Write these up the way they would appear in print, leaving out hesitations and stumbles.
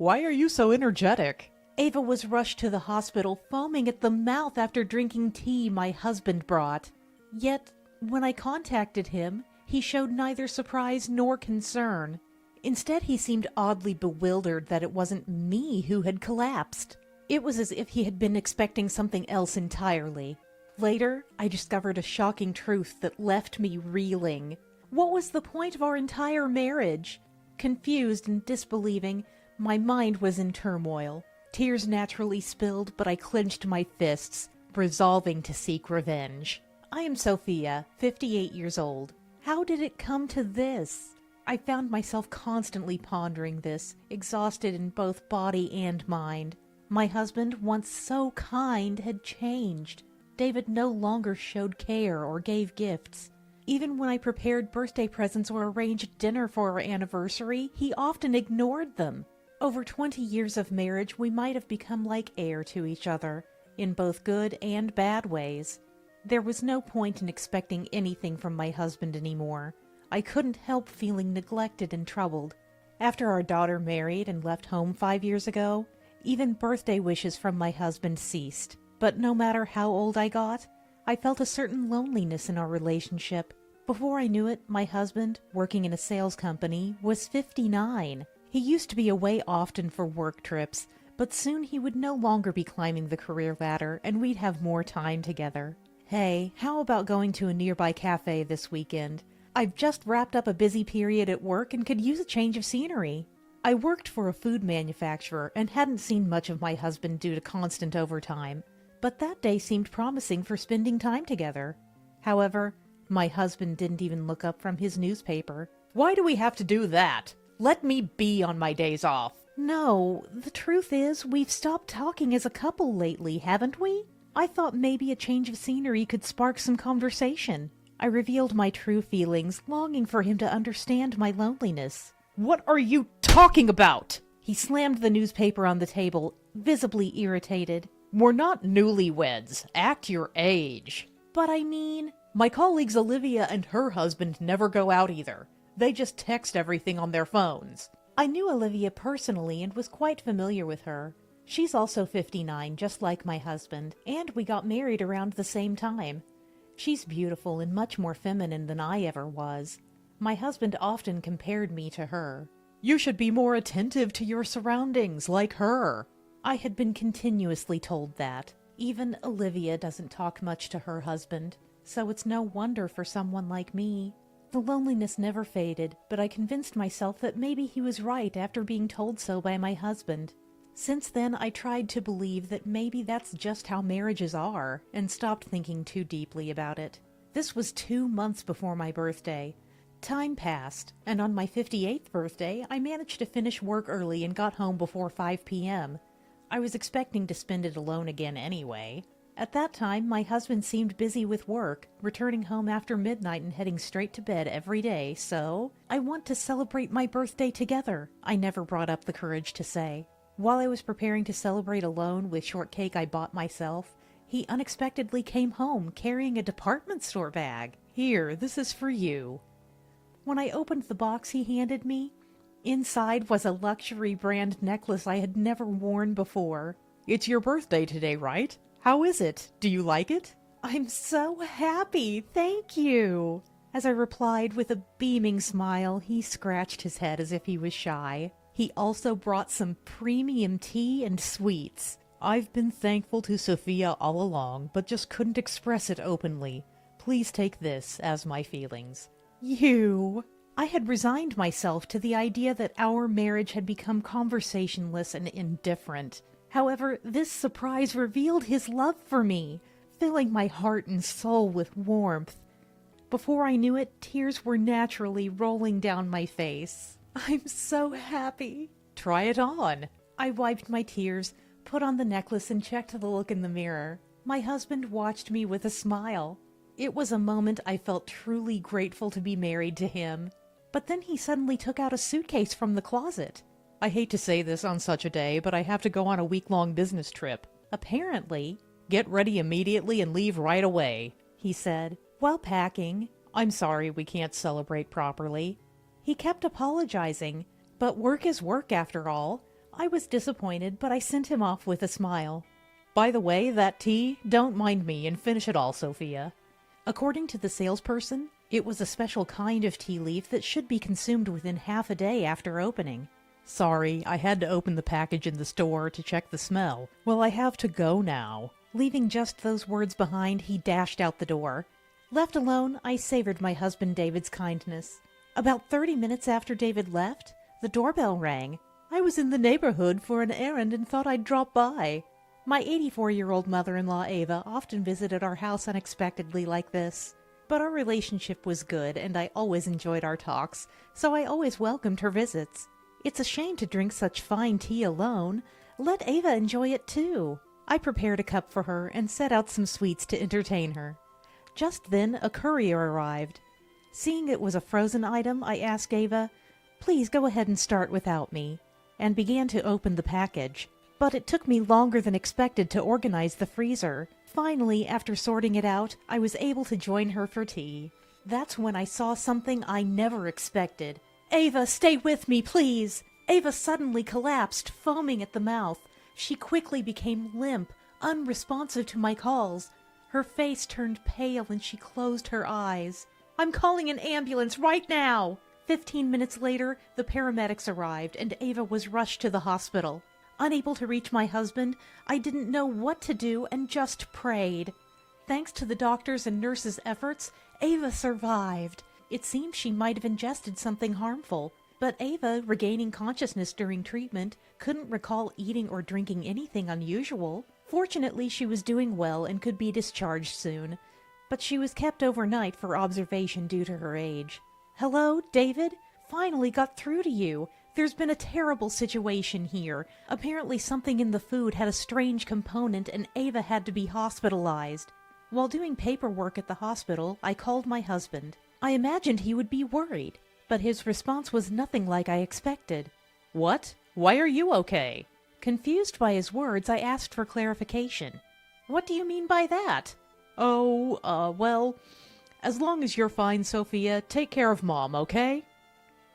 Why are you so energetic? Ava was rushed to the hospital foaming at the mouth after drinking tea my husband brought. Yet, when I contacted him, he showed neither surprise nor concern. Instead, he seemed oddly bewildered that it wasn't me who had collapsed. It was as if he had been expecting something else entirely. Later, I discovered a shocking truth that left me reeling. What was the point of our entire marriage? Confused and disbelieving, my mind was in turmoil. Tears naturally spilled, but I clenched my fists, resolving to seek revenge. I am Sophia, 58 years old. How did it come to this? I found myself constantly pondering this, exhausted in both body and mind. My husband, once so kind, had changed. David no longer showed care or gave gifts. Even when I prepared birthday presents or arranged dinner for our anniversary, he often ignored them. Over 20 years of marriage, we might have become like air to each other, in both good and bad ways. There was no point in expecting anything from my husband anymore. I couldn't help feeling neglected and troubled. After our daughter married and left home 5 years ago, even birthday wishes from my husband ceased. But no matter how old I got, I felt a certain loneliness in our relationship. Before I knew it, my husband, working in a sales company, was 59. He used to be away often for work trips, but soon he would no longer be climbing the career ladder and we'd have more time together. Hey, how about going to a nearby cafe this weekend? I've just wrapped up a busy period at work and could use a change of scenery. I worked for a food manufacturer and hadn't seen much of my husband due to constant overtime, but that day seemed promising for spending time together. However, my husband didn't even look up from his newspaper. Why do we have to do that? Let me be on my days off. No, the truth is, we've stopped talking as a couple lately, haven't we? I thought maybe a change of scenery could spark some conversation. I revealed my true feelings, longing for him to understand my loneliness. What are you talking about? He slammed the newspaper on the table, visibly irritated. We're not newlyweds. Act your age. But I mean... My colleagues Olivia and her husband never go out either. They just text everything on their phones. I knew Olivia personally and was quite familiar with her. She's also 59, just like my husband, and we got married around the same time. She's beautiful and much more feminine than I ever was. My husband often compared me to her. You should be more attentive to your surroundings, like her. I had been continuously told that. Even Olivia doesn't talk much to her husband, so it's no wonder for someone like me. The loneliness never faded, but I convinced myself that maybe he was right after being told so by my husband. Since then, I tried to believe that maybe that's just how marriages are, and stopped thinking too deeply about it. This was 2 months before my birthday. Time passed, and on my 58th birthday, I managed to finish work early and got home before 5 p.m. I was expecting to spend it alone again anyway. At that time, my husband seemed busy with work, returning home after midnight and heading straight to bed every day, so I want to celebrate my birthday together, I never brought up the courage to say. While I was preparing to celebrate alone with shortcake I bought myself, he unexpectedly came home carrying a department store bag. Here, this is for you. When I opened the box he handed me, inside was a luxury brand necklace I had never worn before. It's your birthday today, right? How is it? Do you like it? I'm so happy, thank you. As I replied with a beaming smile, he scratched his head as if he was shy. He also brought some premium tea and sweets. I've been thankful to Sophia all along, but just couldn't express it openly. Please take this as my feelings. You! I had resigned myself to the idea that our marriage had become conversationless and indifferent. However, this surprise revealed his love for me, filling my heart and soul with warmth. Before I knew it, tears were naturally rolling down my face. I'm so happy. Try it on. I wiped my tears, put on the necklace, and checked the look in the mirror. My husband watched me with a smile. It was a moment I felt truly grateful to be married to him. But then he suddenly took out a suitcase from the closet. I hate to say this on such a day, but I have to go on a week-long business trip. Apparently. Get ready immediately and leave right away, he said, while packing. I'm sorry we can't celebrate properly. He kept apologizing, but work is work after all. I was disappointed, but I sent him off with a smile. By the way, that tea, don't mind me and finish it all, Sophia. According to the salesperson, it was a special kind of tea leaf that should be consumed within half a day after opening. Sorry, I had to open the package in the store to check the smell. Well, I have to go now. Leaving just those words behind, he dashed out the door. Left alone, I savored my husband David's kindness. About 30 minutes after David left, the doorbell rang. I was in the neighborhood for an errand and thought I'd drop by. My 84-year-old mother-in-law Ava often visited our house unexpectedly like this. But our relationship was good and I always enjoyed our talks, so I always welcomed her visits. It's a shame to drink such fine tea alone. Let Ava enjoy it too. I prepared a cup for her and set out some sweets to entertain her. Just then a courier arrived. Seeing it was a frozen item, I asked Ava, "Please go ahead and start without me," and began to open the package. But it took me longer than expected to organize the freezer. Finally, after sorting it out, I was able to join her for tea. That's when I saw something I never expected. "Ava, stay with me, please!" Ava suddenly collapsed, foaming at the mouth. She quickly became limp, unresponsive to my calls. Her face turned pale and she closed her eyes. "I'm calling an ambulance right now!" 15 minutes later, the paramedics arrived and Ava was rushed to the hospital. Unable to reach my husband, I didn't know what to do and just prayed. Thanks to the doctors' and nurses' efforts, Ava survived. It seemed she might have ingested something harmful, but Ava, regaining consciousness during treatment, couldn't recall eating or drinking anything unusual. Fortunately, she was doing well and could be discharged soon, but she was kept overnight for observation due to her age. "Hello, David? Finally got through to you. There's been a terrible situation here. Apparently something in the food had a strange component and Ava had to be hospitalized." While doing paperwork at the hospital, I called my husband. I imagined he would be worried, but his response was nothing like I expected. "What? Why are you okay?" Confused by his words, I asked for clarification. "What do you mean by that?" Well, as long as you're fine, Sophia, take care of Mom, okay?"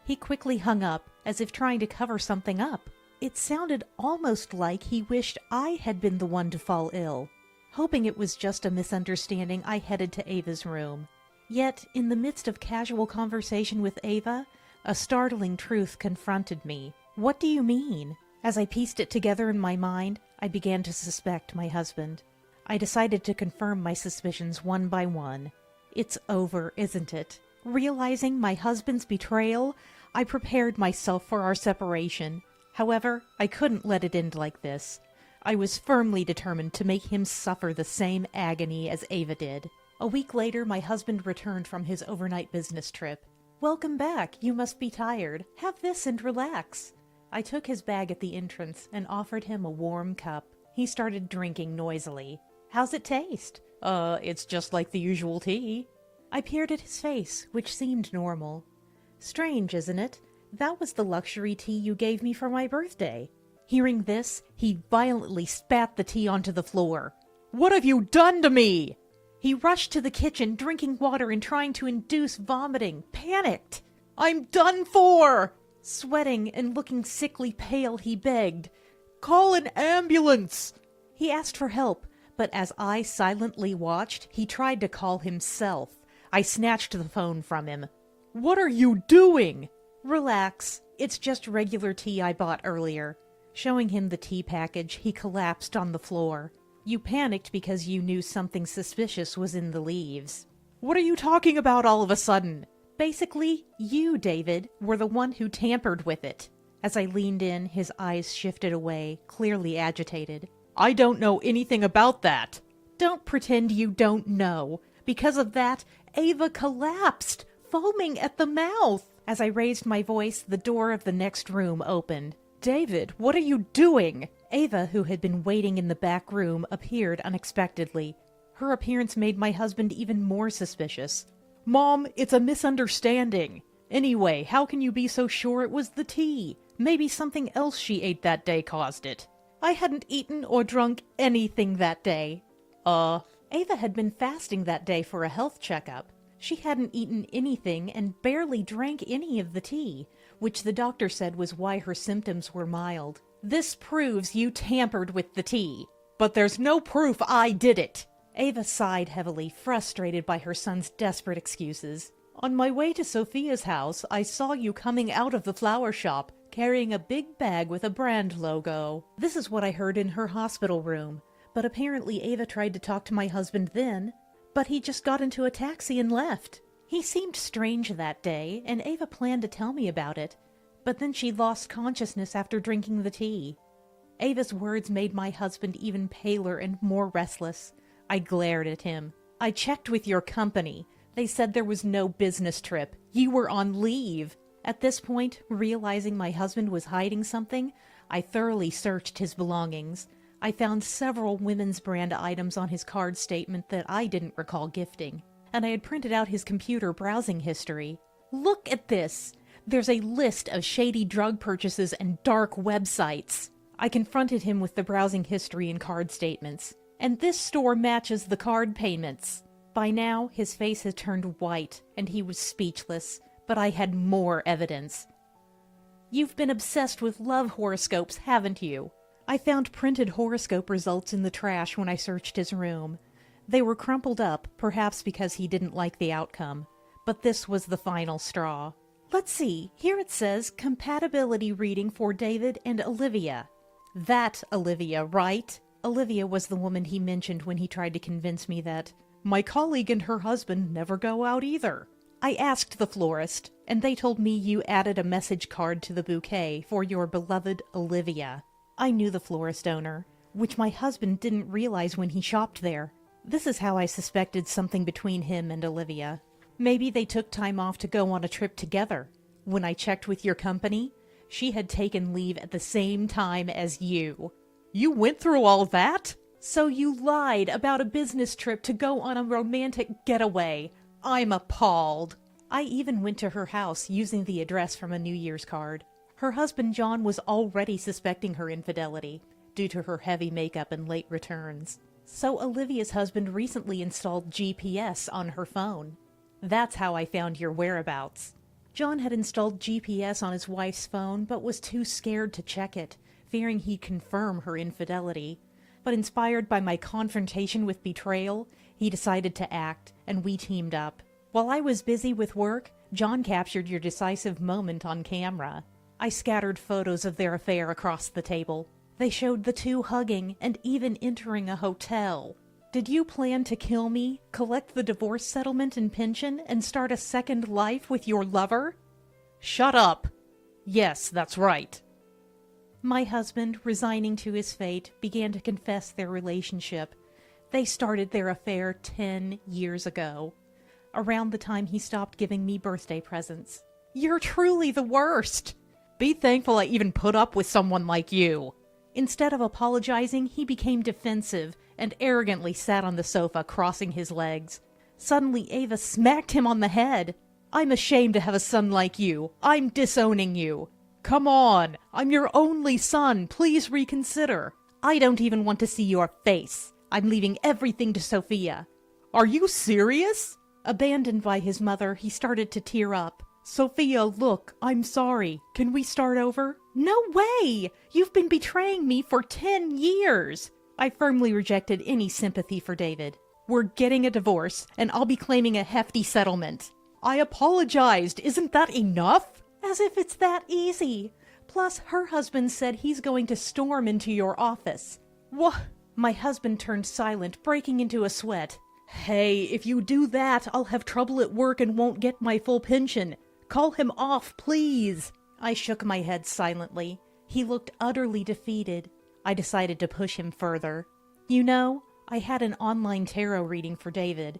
He quickly hung up, as if trying to cover something up. It sounded almost like he wished I had been the one to fall ill. Hoping it was just a misunderstanding, I headed to Ava's room. Yet, in the midst of casual conversation with Ava, a startling truth confronted me. "What do you mean?" As I pieced it together in my mind, I began to suspect my husband. I decided to confirm my suspicions one by one. It's over, isn't it? Realizing my husband's betrayal, I prepared myself for our separation. However, I couldn't let it end like this. I was firmly determined to make him suffer the same agony as Ava did. A week later, my husband returned from his overnight business trip. "Welcome back. You must be tired. Have this and relax." I took his bag at the entrance and offered him a warm cup. He started drinking noisily. "How's it taste?" It's just like the usual tea." I peered at his face, which seemed normal. "Strange, isn't it? That was the luxury tea you gave me for my birthday." Hearing this, he violently spat the tea onto the floor. "What have you done to me?" He rushed to the kitchen, drinking water and trying to induce vomiting, panicked. "I'm done for!" Sweating and looking sickly pale, he begged, "Call an ambulance!" He asked for help, but as I silently watched, he tried to call himself. I snatched the phone from him. "What are you doing?" "Relax. It's just regular tea I bought earlier." Showing him the tea package, he collapsed on the floor. "You panicked because you knew something suspicious was in the leaves." "What are you talking about all of a sudden?" "Basically, you, David, were the one who tampered with it." As I leaned in, his eyes shifted away, clearly agitated. "I don't know anything about that." "Don't pretend you don't know. Because of that, Ava collapsed, foaming at the mouth." As I raised my voice, the door of the next room opened. "David, what are you doing?" Ava, who had been waiting in the back room, appeared unexpectedly. Her appearance made my husband even more suspicious. "Mom, it's a misunderstanding. Anyway, how can you be so sure it was the tea? Maybe something else she ate that day caused it." "I hadn't eaten or drunk anything that day." Ava had been fasting that day for a health checkup. She hadn't eaten anything and barely drank any of the tea, which the doctor said was why her symptoms were mild. This proves you tampered with the tea. But there's no proof I did it. Ava sighed heavily, frustrated by her son's desperate excuses. On my way to Sophia's house, I saw you coming out of the flower shop, carrying a big bag with a brand logo. This is what I heard in her hospital room. But apparently Ava tried to talk to my husband then, but he just got into a taxi and left. He seemed strange that day, and Ava planned to tell me about it. But then she lost consciousness after drinking the tea. Ava's words made my husband even paler and more restless. I glared at him. I checked with your company. They said there was no business trip. You were on leave. At this point, realizing my husband was hiding something, I thoroughly searched his belongings. I found several women's brand items on his card statement that I didn't recall gifting, and I had printed out his computer browsing history. Look at this! There's a list of shady drug purchases and dark websites. I confronted him with the browsing history and card statements. And this store matches the card payments. By now, his face had turned white, and he was speechless, but I had more evidence. You've been obsessed with love horoscopes, haven't you? I found printed horoscope results in the trash when I searched his room. They were crumpled up, perhaps because he didn't like the outcome. But this was the final straw. Let's see, here it says, compatibility reading for David and Olivia. That Olivia, right? Olivia was the woman he mentioned when he tried to convince me that my colleague and her husband never go out either. I asked the florist, and they told me you added a message card to the bouquet for your beloved Olivia. I knew the florist owner, which my husband didn't realize when he shopped there. This is how I suspected something between him and Olivia. Maybe they took time off to go on a trip together. When I checked with your company, she had taken leave at the same time as you. You went through all that? So you lied about a business trip to go on a romantic getaway. I'm appalled. I even went to her house using the address from a New Year's card. Her husband John was already suspecting her infidelity due to her heavy makeup and late returns. So Olivia's husband recently installed GPS on her phone. That's how I found your whereabouts. John had installed GPS on his wife's phone, but was too scared to check it, fearing he'd confirm her infidelity. But inspired by my confrontation with betrayal, he decided to act, and we teamed up. While I was busy with work, John captured your decisive moment on camera. I scattered photos of their affair across the table. They showed the two hugging and even entering a hotel. Did you plan to kill me, collect the divorce settlement and pension, and start a second life with your lover? Shut up! Yes, that's right. My husband, resigning to his fate, began to confess their relationship. They started their affair 10 years ago, around the time he stopped giving me birthday presents. You're truly the worst! Be thankful I even put up with someone like you. Instead of apologizing, he became defensive and arrogantly sat on the sofa, crossing his legs. Suddenly, Ava smacked him on the head. I'm ashamed to have a son like you. I'm disowning you. Come on, I'm your only son. Please reconsider. I don't even want to see your face. I'm leaving everything to Sophia. Are you serious? Abandoned by his mother, he started to tear up. Sophia, look, I'm sorry. Can we start over? No way! You've been betraying me for 10 years! I firmly rejected any sympathy for David. We're getting a divorce, and I'll be claiming a hefty settlement. I apologized. Isn't that enough? As if it's that easy. Plus, her husband said he's going to storm into your office. What? My husband turned silent, breaking into a sweat. Hey, if you do that, I'll have trouble at work and won't get my full pension. Call him off, please. I shook my head silently. He looked utterly defeated. I decided to push him further. You know, I had an online tarot reading for David,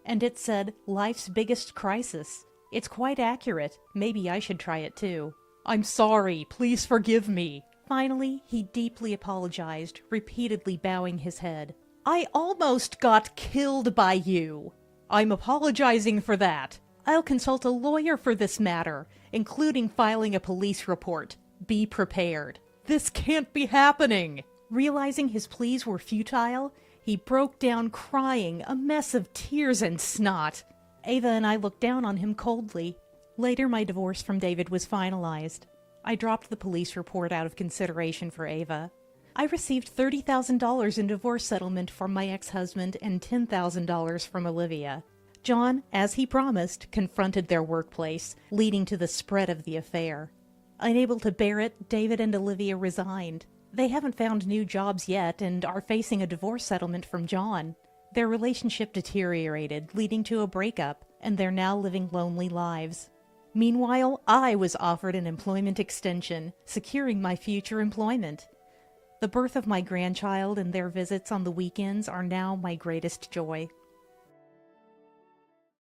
and it said, life's biggest crisis. It's quite accurate. Maybe I should try it too. I'm sorry. Please forgive me. Finally, he deeply apologized, repeatedly bowing his head. I almost got killed by you. I'm apologizing for that. I'll consult a lawyer for this matter, including filing a police report. Be prepared. This can't be happening. Realizing his pleas were futile, he broke down crying, a mess of tears and snot. Ava and I looked down on him coldly. Later, my divorce from David was finalized. I dropped the police report out of consideration for Ava. I received $30,000 in divorce settlement from my ex-husband and $10,000 from Olivia. John, as he promised, confronted their workplace, leading to the spread of the affair. Unable to bear it, David and Olivia resigned. They haven't found new jobs yet and are facing a divorce settlement from John. Their relationship deteriorated, leading to a breakup, and they're now living lonely lives. Meanwhile, I was offered an employment extension, securing my future employment. The birth of my grandchild and their visits on the weekends are now my greatest joy.